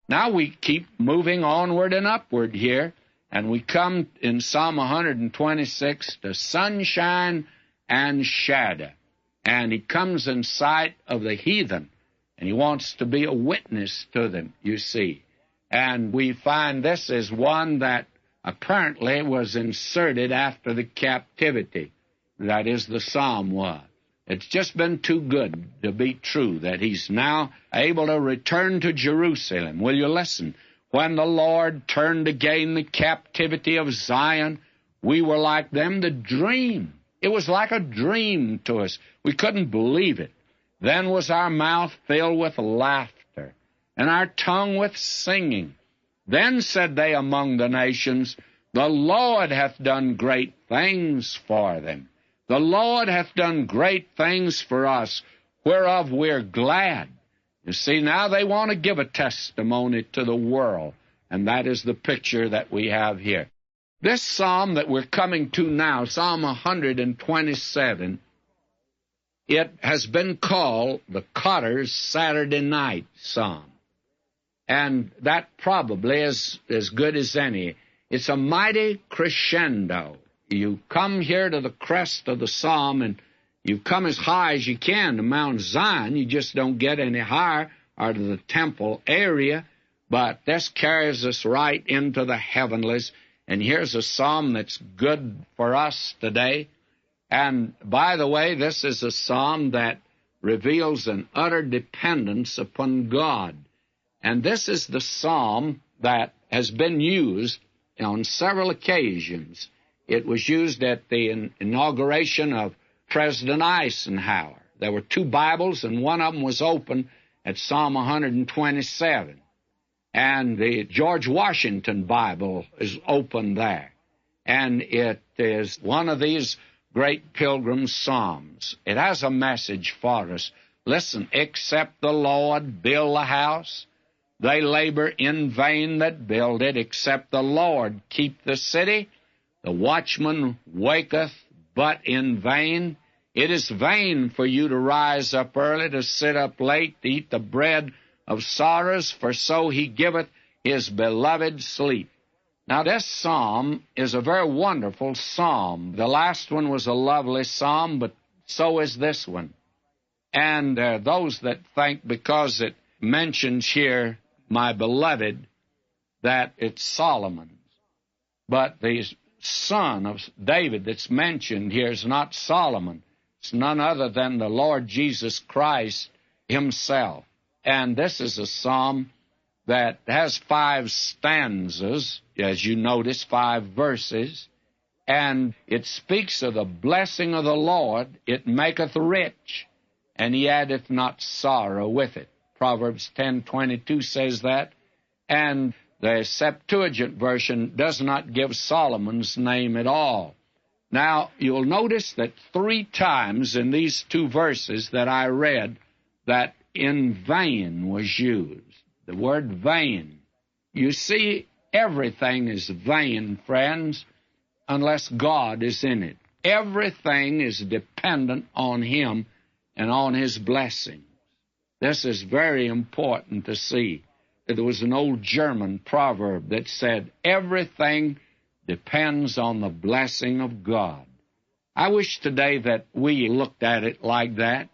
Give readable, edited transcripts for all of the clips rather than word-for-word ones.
Now we keep moving onward and upward here, and we come in Psalm 126 to sunshine and shadow. And he comes in sight of the heathen, and he wants to be a witness to them, you see. And we find this is one that apparently was inserted after the captivity. That is, the psalm was. It's just been too good to be true that he's now able to return to Jerusalem. Will you listen? When the Lord turned again the captivity of Zion, we were like them that dream. It was like a dream to us. We couldn't believe it. Then was our mouth filled with laughter, and our tongue with singing. Then said they among the nations, the Lord hath done great things for them. The Lord hath done great things for us, whereof we're glad. You see, now they want to give a testimony to the world, and that is the picture that we have here. This psalm that we're coming to now, Psalm 127, it has been called the Cotter's Saturday Night Psalm. And that probably is as good as any. It's a mighty crescendo. You come here to the crest of the psalm, and you come as high as you can to Mount Zion. You just don't get any higher, or to the temple area. But this carries us right into the heavenlies. And here's a psalm that's good for us today. And by the way, this is a psalm that reveals an utter dependence upon God. And this is the psalm that has been used on several occasions. It was used at the inauguration of President Eisenhower. There were two Bibles, and one of them was open at Psalm 127. And the George Washington Bible is open there. And it is one of these great pilgrim psalms. It has a message for us. Listen, except the Lord build the house, they labor in vain that build it. Except the Lord keep the city, the watchman waketh but in vain. It is vain for you to rise up early, to sit up late, to eat the bread of sorrows, for so he giveth his beloved sleep. Now, this psalm is a very wonderful psalm. The last one was a lovely psalm, but so is this one. And those that think because it mentions here, my beloved, that it's Solomon's. But the son of David that's mentioned here is not Solomon. It's none other than the Lord Jesus Christ himself. And this is a psalm that has 5 stanzas, as you notice, 5 verses, and it speaks of the blessing of the Lord. It maketh rich, and he addeth not sorrow with it. Proverbs 10:22 says that, and the Septuagint version does not give Solomon's name at all. Now, you'll notice that 3 times in these 2 verses that I read that in vain was used. The word vain. You see, everything is vain, friends, unless God is in it. Everything is dependent on him and on his blessings. This is very important to see. There was an old German proverb that said, everything depends on the blessing of God. I wish today that we looked at it like that.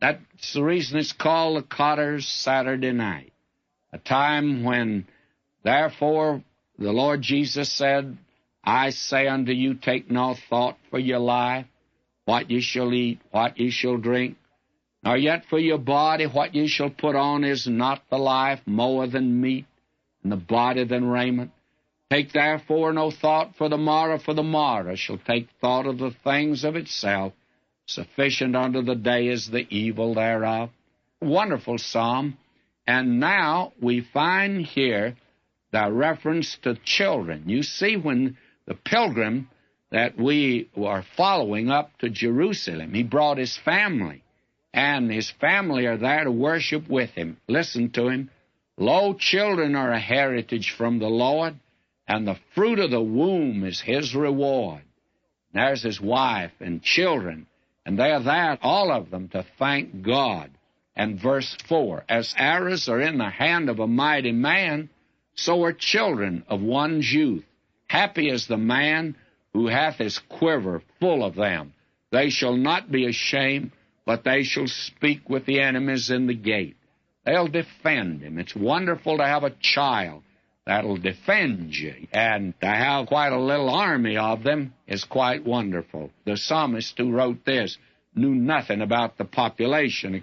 That's the reason it's called the Cotter's Saturday Night, a time when, therefore, the Lord Jesus said, I say unto you, take no thought for your life, what ye shall eat, what ye shall drink, nor yet for your body, what ye shall put on. Is not the life more than meat, and the body than raiment? Take therefore no thought for the morrow shall take thought of the things of itself. Sufficient unto the day is the evil thereof. Wonderful psalm. And now we find here the reference to children. You see, when the pilgrim that we are following up to Jerusalem, he brought his family, and his family are there to worship with him. Listen to him. Lo, children are a heritage from the Lord, and the fruit of the womb is his reward. There's his wife and children, and they're there, all of them, to thank God. And verse 4, as arrows are in the hand of a mighty man, so are children of one's youth. Happy is the man who hath his quiver full of them. They shall not be ashamed, but they shall speak with the enemies in the gate. They'll defend him. It's wonderful to have a child that'll defend you. And to have quite a little army of them is quite wonderful. The psalmist who wrote this knew nothing about the population